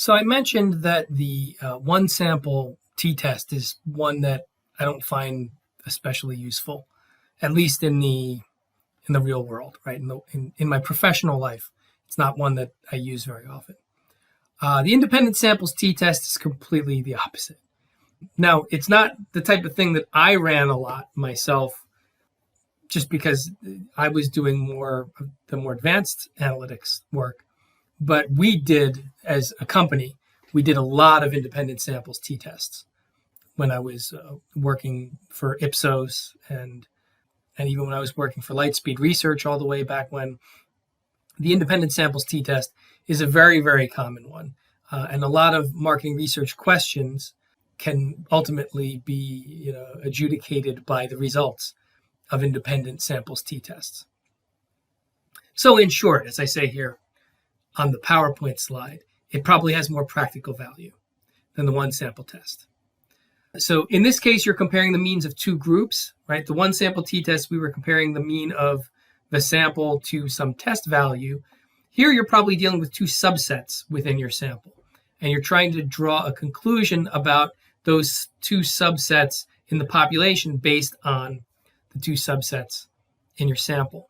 So I mentioned that the one sample t-test is one that I don't find especially useful, at least in the real world, right? In my professional life, it's not one that I use very often. The independent samples t-test is completely the opposite. Now, it's not the type of thing that I ran a lot myself, just because I was doing more of the more advanced analytics work. But we did, as a company, we did a lot of independent samples t-tests when I was working for Ipsos and even when I was working for Lightspeed Research all the way back when. The independent samples t-test is a very, very common one. And a lot of marketing research questions can ultimately be adjudicated by the results of independent samples t-tests. So in short, as I say here on the PowerPoint slide, it probably has more practical value than the one sample test. So in this case, you're comparing the means of two groups, right? The one sample t-test, we were comparing the mean of the sample to some test value. Here, you're probably dealing with two subsets within your sample, and you're trying to draw a conclusion about those two subsets in the population based on the two subsets in your sample.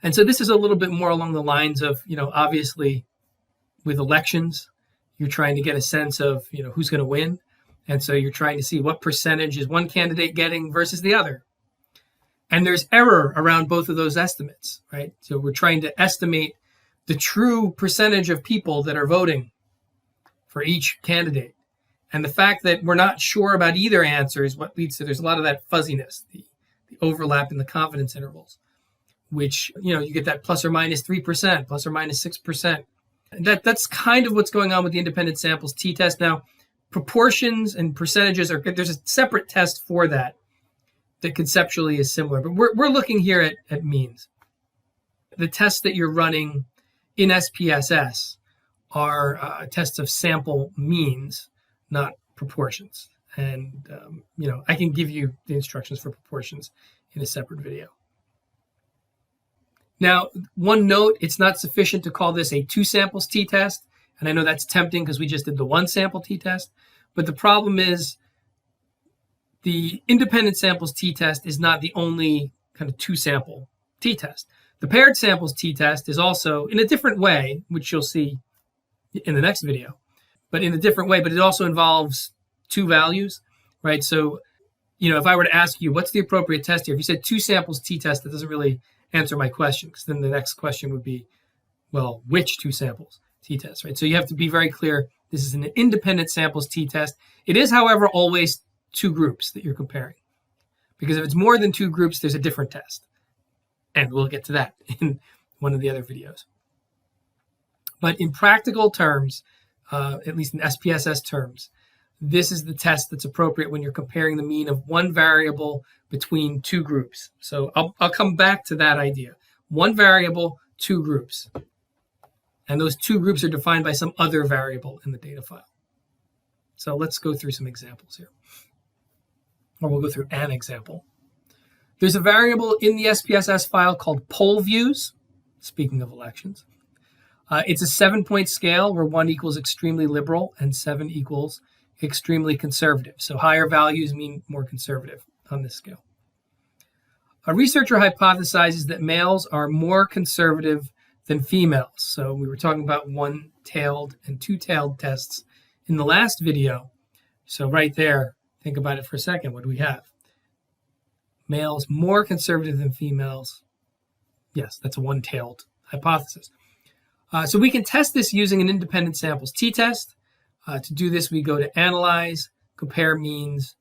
And so this is a little bit more along the lines of, obviously with elections, you're trying to get a sense of, who's going to win. And so you're trying to see what percentage is one candidate getting versus the other. And there's error around both of those estimates, right? So we're trying to estimate the true percentage of people that are voting for each candidate. And the fact that we're not sure about either answer is what leads to, there's a lot of that fuzziness, the overlap in the confidence intervals, which, you get that plus or minus 3%, plus or minus 6%. And that's kind of what's going on with the independent samples t-test. Now, proportions and percentages there's a separate test for that conceptually is similar, but we're looking here at means. The tests that you're running in SPSS are tests of sample means, not proportions. And, I can give you the instructions for proportions in a separate video. Now, one note, it's not sufficient to call this a two samples t-test. And I know that's tempting because we just did the one sample t-test. But the problem is the independent samples t-test is not the only kind of two sample t-test. The paired samples t-test is also in a different way, which you'll see in the next video, but in a different way, but it also involves two values, right? So, if I were to ask you, what's the appropriate test here? If you said two samples t-test, that doesn't really answer my question, because then the next question would be, well, which two samples t-test, right? So you have to be very clear. This is an independent samples t-test. It is, however, always two groups that you're comparing, because if it's more than two groups, there's a different test. And we'll get to that in one of the other videos. But in practical terms, at least in SPSS terms, this is the test that's appropriate when you're comparing the mean of one variable between two groups. So I'll come back to that idea. One variable, two groups. And those two groups are defined by some other variable in the data file. So let's go through some examples here. Or we'll go through an example. There's a variable in the SPSS file called poll views, speaking of elections. It's a 7-point scale where 1 equals extremely liberal and 7 equals extremely conservative. So higher values mean more conservative on this scale. A researcher hypothesizes that males are more conservative than females. So we were talking about one-tailed and two-tailed tests in the last video. So right there, think about it for a second. What do we have? Males more conservative than females. Yes, that's a one-tailed hypothesis. So we can test this using an independent samples t-test. To do this, we go to Analyze, Compare Means,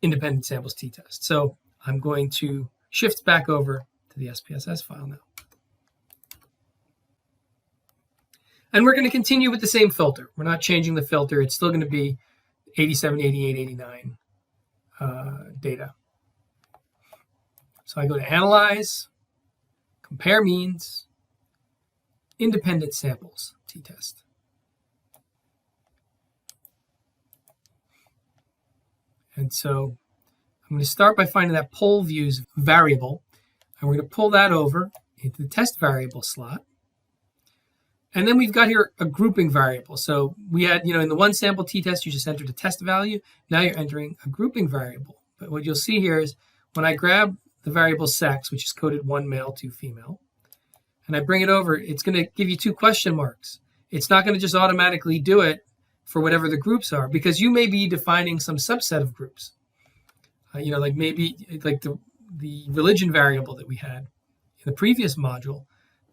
Independent Samples t-test. So I'm going to shift back over to the SPSS file now. And we're going to continue with the same filter. We're not changing the filter. It's still going to be 87, 88, 89 data. So I go to Analyze, Compare Means, Independent Samples t-test. And so I'm going to start by finding that poll views variable, and we're going to pull that over into the test variable slot. And then we've got here a grouping variable. So we had, in the one sample t-test, you just entered a test value. Now you're entering a grouping variable. But what you'll see here is when I grab the variable sex, which is coded 1 male, 2 female, and I bring it over, it's going to give you 2 question marks. It's not going to just automatically do it for whatever the groups are, because you may be defining some subset of groups. Like maybe like the religion variable that we had in the previous module,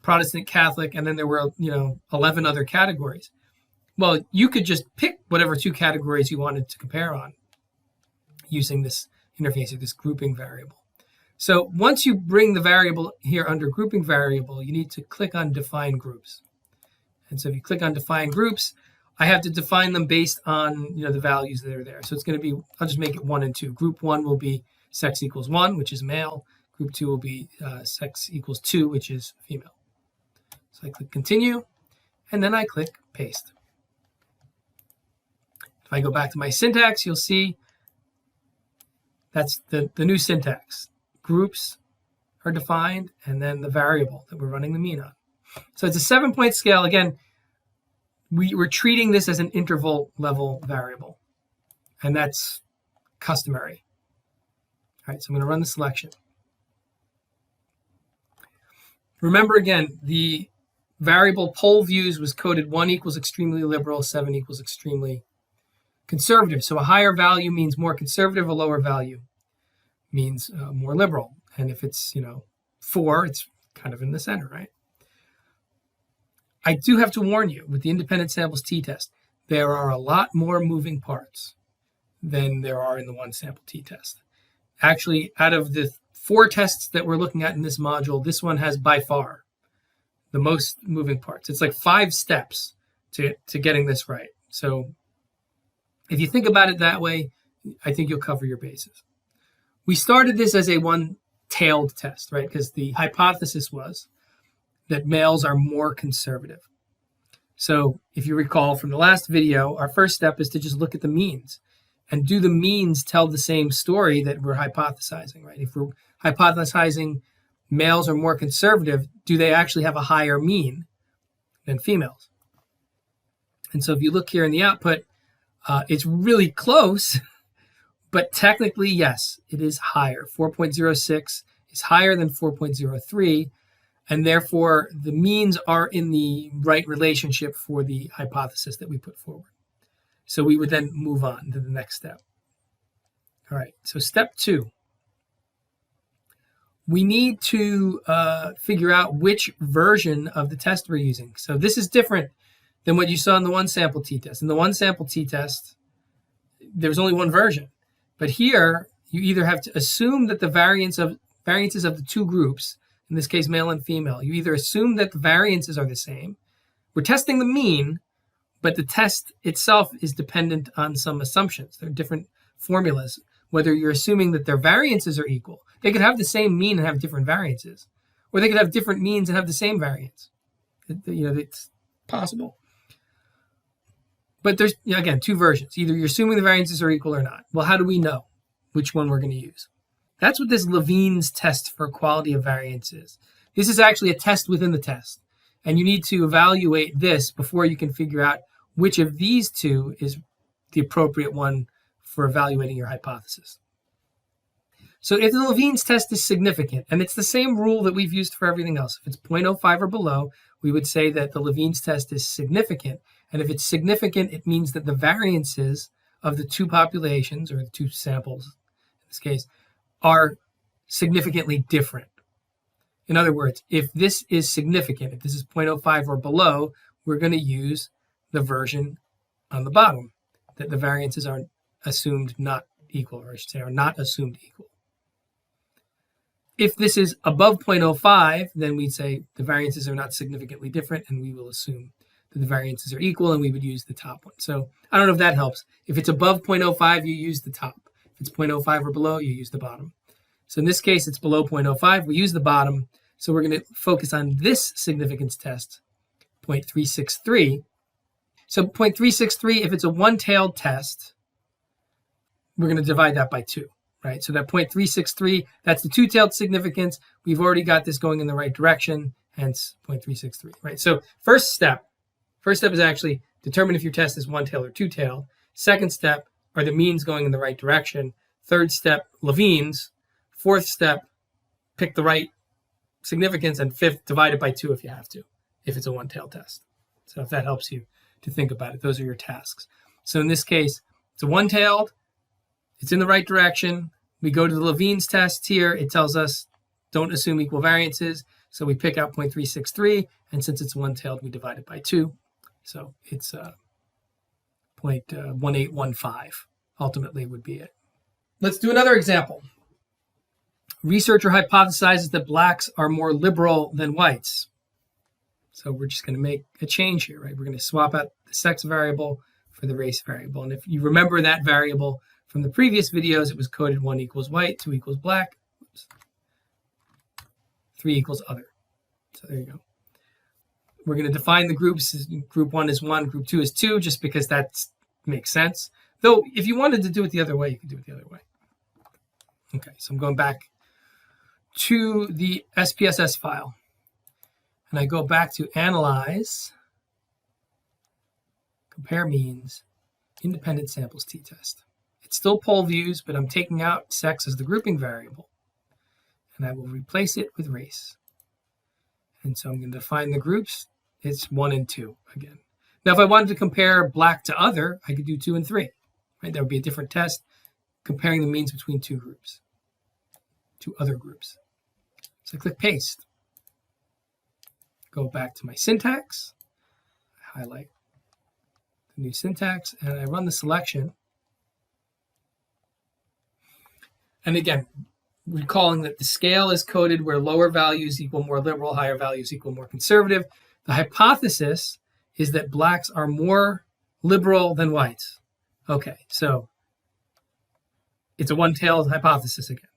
Protestant, Catholic, and then there were 11 other categories. Well, you could just pick whatever 2 categories you wanted to compare on using this interface or this grouping variable. So once you bring the variable here under grouping variable, you need to click on define groups. And so if you click on define groups, I have to define them based on the values that are there. So it's going to be, I'll just make it 1 and 2. Group 1 will be sex equals 1, which is male. Group 2 will be sex equals 2, which is female. So I click continue, and then I click paste. If I go back to my syntax, you'll see that's the new syntax. Groups are defined, and then the variable that we're running the mean on. So it's a 7-point scale. Again, we're treating this as an interval level variable, and that's customary. All right, so I'm going to run the selection. Remember again, the variable poll views was coded 1 equals extremely liberal, 7 equals extremely conservative. So a higher value means more conservative, a lower value means more liberal. And if it's 4, it's kind of in the center, right? I do have to warn you, with the independent samples t-test, there are a lot more moving parts than there are in the one sample t-test. Actually, out of the 4 tests that we're looking at in this module, this one has by far the most moving parts. It's like 5 steps to getting this right. So if you think about it that way, I think you'll cover your bases. We started this as a one-tailed test, right? Because the hypothesis was that males are more conservative. So if you recall from the last video, our first step is to just look at the means. And do the means tell the same story that we're hypothesizing, right? If we're hypothesizing males are more conservative, do they actually have a higher mean than females? And so if you look here in the output, it's really close, but technically, yes, it is higher. 4.06 is higher than 4.03, and therefore the means are in the right relationship for the hypothesis that we put forward. So we would then move on to the next step. All right, so step 2. We need to figure out which version of the test we're using. So this is different than what you saw in the one sample t-test. In the one sample t-test, there's only one version. But here, you either have to assume that the variances of the 2 groups, in this case male and female, you either assume that the variances are the same. We're testing the mean, but the test itself is dependent on some assumptions. There are different formulas, whether you're assuming that their variances are equal. They could have the same mean and have different variances, or they could have different means and have the same variance. It's possible. But there's, again, 2 versions. Either you're assuming the variances are equal or not. Well, how do we know which one we're going to use? That's what this Levene's test for quality of variance is. This is actually a test within the test. And you need to evaluate this before you can figure out which of these 2 is the appropriate one for evaluating your hypothesis. So if the Levene's test is significant, and it's the same rule that we've used for everything else, if it's 0.05 or below, we would say that the Levene's test is significant. And if it's significant, it means that the variances of the 2 populations, or the 2 samples in this case, are significantly different. In other words, if this is significant, if this is 0.05 or below, we're going to use the version on the bottom, that the variances are assumed not equal, or I should say are not assumed equal. If this is above 0.05, then we'd say the variances are not significantly different, and we will assume that the variances are equal, and we would use the top one. So I don't know if that helps. If it's above 0.05, you use the top. If it's 0.05 or below, you use the bottom. So in this case, it's below 0.05. We use the bottom. So we're going to focus on this significance test, 0.363. So 0.363, if it's a one-tailed test, we're going to divide that by 2, right? So that 0.363, that's the 2-tailed significance. We've already got this going in the right direction, hence 0.363, right? So first step, First step is actually determine if your test is one-tailed or two-tailed. Second step, are the means going in the right direction? Third step, Levene's. Fourth step, pick the right significance. And fifth, divide it by 2 if you have to, if it's a one-tailed test. So if that helps you to think about it, those are your tasks. So in this case, it's a one-tailed, it's in the right direction. We go to the Levene's test here. It tells us don't assume equal variances. So we pick out 0.363, and since it's one-tailed, we divide it by 2. So it's 0.1815 ultimately would be it. Let's do another example. Researcher hypothesizes that blacks are more liberal than whites. So we're just going to make a change here, right? We're going to swap out the sex variable for the race variable. And if you remember that variable from the previous videos, it was coded 1 equals white, 2 equals black, 3 equals other. So there you go. We're going to define the groups. Group 1 is 1, group 2 is 2, just because that makes sense. Though if you wanted to do it the other way, you could do it the other way. Okay, so I'm going back to the SPSS file. And I go back to Analyze, Compare Means, Independent Samples t-test. It's still poll views, but I'm taking out sex as the grouping variable. And I will replace it with race. And so I'm going to define the groups. It's 1 and 2 again. Now, if I wanted to compare black to other, I could do 2 and 3. Right? That would be a different test comparing the means between 2 groups, 2 other groups. So I click Paste. Go back to my syntax, highlight the new syntax, and I run the selection. And again, recalling that the scale is coded where lower values equal more liberal, higher values equal more conservative. The hypothesis is that blacks are more liberal than whites. Okay, so it's a one-tailed hypothesis again.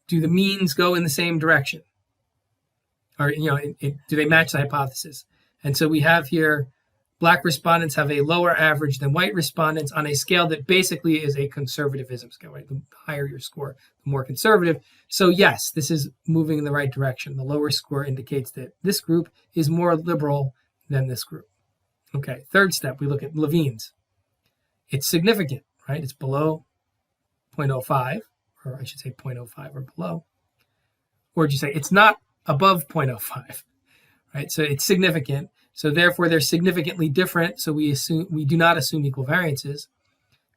Do the means go in the same direction? Or, do they match the hypothesis? And so we have here, black respondents have a lower average than white respondents on a scale that basically is a conservatism scale, right? The higher your score, the more conservative. So yes, this is moving in the right direction. The lower score indicates that this group is more liberal than this group. Okay, third step, we look at Levene's. It's significant, right? It's below 0.05, or I should say 0.05 or below. Or would you say it's not above 0.05, right? So it's significant. So therefore, they're significantly different. So we do not assume equal variances.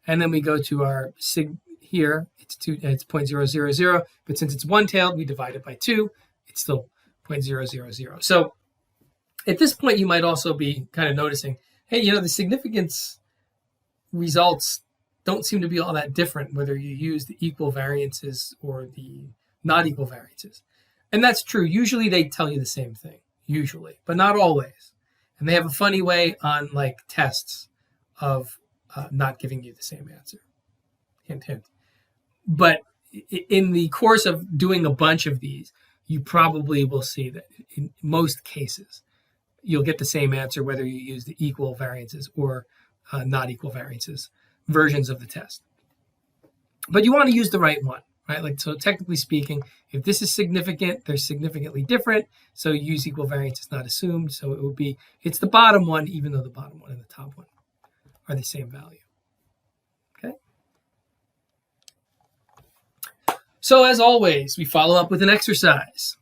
And then we go to our sig here. It's 0.000. But since it's one-tailed, we divide it by 2. It's still 0.000. So at this point, you might also be kind of noticing, hey, the significance results don't seem to be all that different, whether you use the equal variances or the not equal variances. And that's true. Usually they tell you the same thing, usually, but not always. And they have a funny way on tests of not giving you the same answer. Hint, hint. But in the course of doing a bunch of these, you probably will see that in most cases, you'll get the same answer whether you use the equal variances or not equal variances versions of the test. But you want to use the right one. Right? So technically speaking, if this is significant, they're significantly different. So use equal variance is not assumed. So it would be, it's the bottom one, even though the bottom one and the top one are the same value. Okay. So as always, we follow up with an exercise.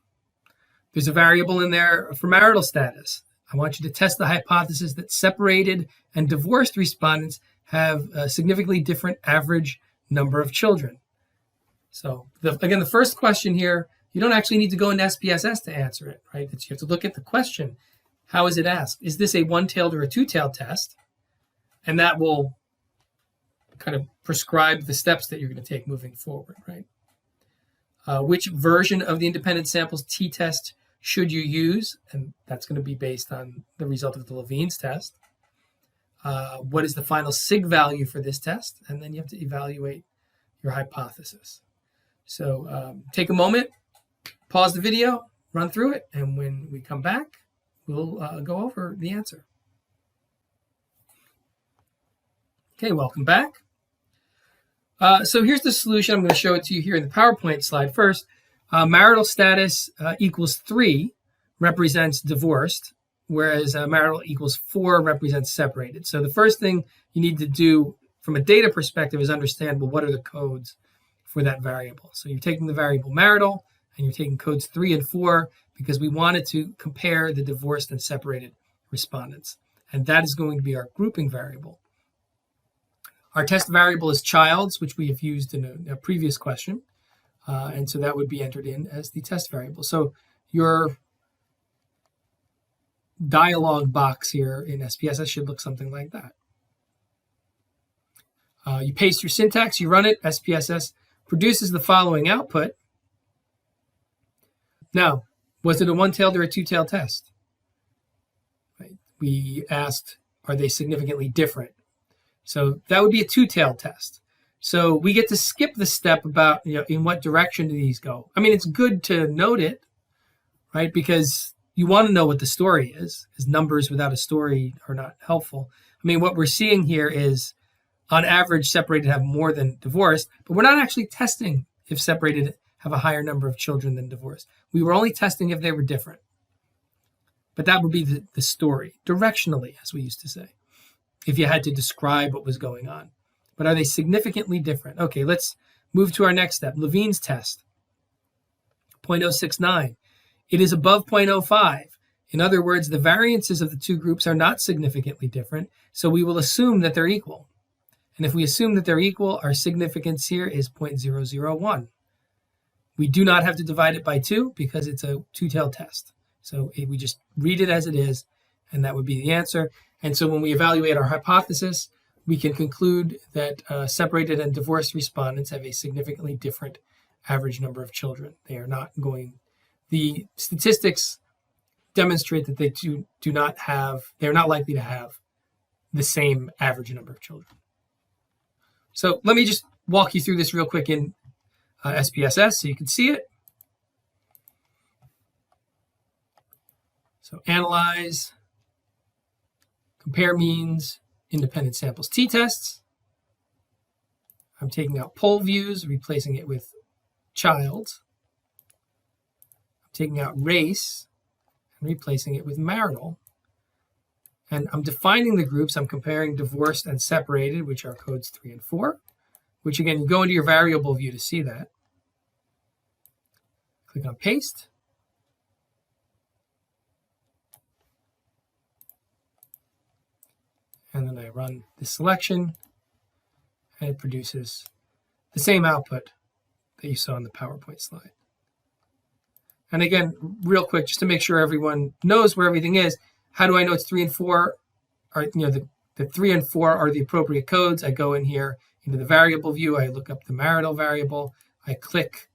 There's a variable in there for marital status. I want you to test the hypothesis that separated and divorced respondents have a significantly different average number of children. So again, the first question here, you don't actually need to go into SPSS to answer it, right? You have to look at the question. How is it asked? Is this a one-tailed or a two-tailed test? And that will kind of prescribe the steps that you're going to take moving forward, right? Which version of the independent samples t-test should you use? And that's going to be based on the result of the Levene's test. What is the final sig value for this test? And then you have to evaluate your hypothesis. So take a moment, pause the video, run through it, and when we come back, we'll go over the answer. Okay, welcome back. So here's the solution. I'm going to show it to you here in the PowerPoint slide first. Marital status equals 3 represents divorced. whereas marital equals 4 represents separated. So the first thing you need to do from a data perspective is understand, well, what are the codes for that variable? So you're taking the variable marital and you're taking codes 3 and 4 because we wanted to compare the divorced and separated respondents. And that is going to be our grouping variable. Our test variable is child's, which we have used in a previous question. And so that would be entered in as the test variable. So your dialog box here in SPSS should look something like that. You paste your syntax, you run it, SPSS produces the following output. Now, was it a one-tailed or a two-tailed test? Right. We asked, are they significantly different? So that would be a two-tailed test. So we get to skip the step about, in what direction do these go. I mean, it's good to note it, right? Because you want to know what the story is, because numbers without a story are not helpful. I mean, what we're seeing here is, on average, separated have more than divorced, but we're not actually testing if separated have a higher number of children than divorced. We were only testing if they were different. But that would be the story, directionally, as we used to say, if you had to describe what was going on. But are they significantly different? Okay, let's move to our next step, Levene's test, 0.069. It is above 0.05. In other words, the variances of the two groups are not significantly different, so we will assume that they're equal. And if we assume that they're equal, our significance here is 0.001. We do not have to divide it by 2 because it's a two-tailed test. So we just read it as it is, and that would be the answer. And so when we evaluate our hypothesis, we can conclude that separated and divorced respondents have a significantly different average number of children. They are not going. The statistics demonstrate that they they're not likely to have the same average number of children. So let me just walk you through this real quick in SPSS so you can see it. So analyze, compare means, independent samples t-tests. I'm taking out poll views, replacing it with child. I'm taking out race and replacing it with marital. And I'm defining the groups. I'm comparing divorced and separated, which are codes 3 and 4, which again, you go into your variable view to see that. Click on paste. And then I run the selection, and it produces the same output that you saw in the PowerPoint slide. And again, real quick, just to make sure everyone knows where everything is, how do I know it's 3 and 4? The 3 and 4 are the appropriate codes. I go in here into the variable view. I look up the marital variable. I click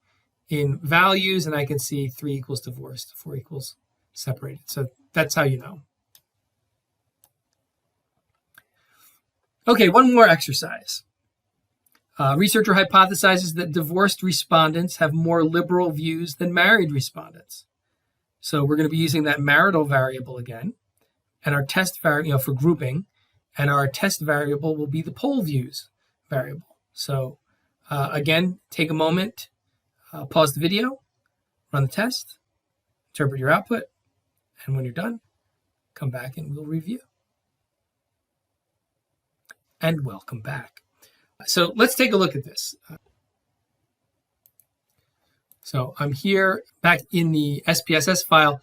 in values, and I can see 3 equals divorced, 4 equals separated. So that's how you know. Okay, one more exercise. Researcher hypothesizes that divorced respondents have more liberal views than married respondents. So we're going to be using that marital variable again, and our test variable, for grouping, and our test variable will be the poll views variable. So again, take a moment, pause the video, run the test, interpret your output, and when you're done, come back and we'll review. And welcome back. So let's take a look at this. So I'm here back in the SPSS file.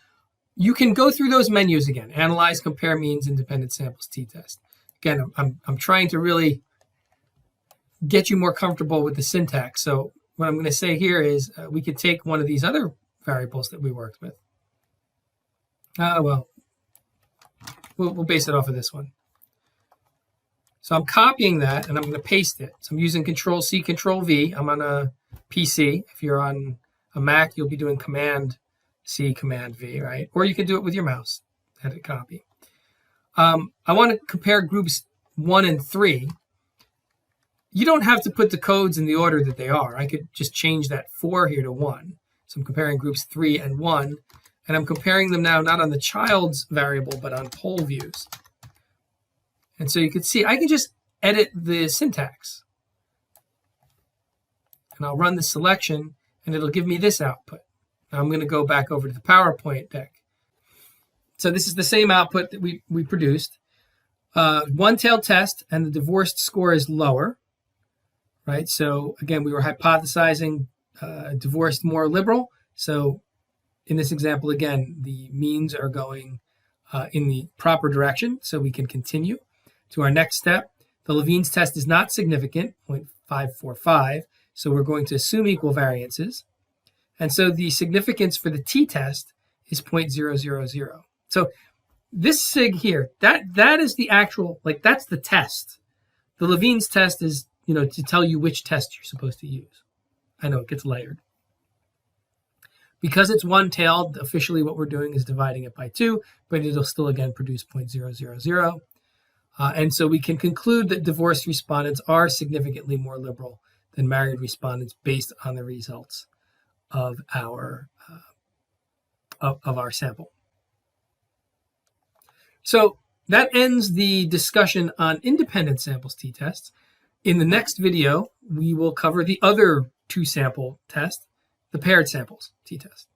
You can go through those menus again. Analyze, compare means, independent samples, t-test. Again, I'm trying to really get you more comfortable with the syntax. So what I'm going to say here is we could take one of these other variables that we worked with. We'll base it off of this one. So I'm copying that, and I'm going to paste it. So I'm using Control-C, Control-V. I'm on a PC. If you're on a Mac, you'll be doing Command-C, Command-V, right? Or you can do it with your mouse, edit copy. I want to compare groups 1 and 3. You don't have to put the codes in the order that they are. I could just change that 4 here to 1. So I'm comparing groups 3 and 1, and I'm comparing them now not on the child's variable, but on poll views. And so you can see I can just edit the syntax. And I'll run the selection, and it'll give me this output. Now I'm going to go back over to the PowerPoint deck. So this is the same output that we produced. One-tailed test, and the divorced score is lower, right? So again, we were hypothesizing divorced more liberal. So in this example, again, the means are going in the proper direction, so we can continue to our next step. The Levene's test is not significant, 0.545, so we're going to assume equal variances. And so the significance for the t-test is 0.000. So this sig here, that is the actual, like, that's the test. The Levene's test is, to tell you which test you're supposed to use. I know it gets layered. Because it's one-tailed, officially what we're doing is dividing it by 2, but it'll still, again, produce 0.000. And so we can conclude that divorced respondents are significantly more liberal than married respondents based on the results of our sample. So that ends the discussion on independent samples t-tests. In the next video, we will cover the other two-sample test, the paired samples t-test.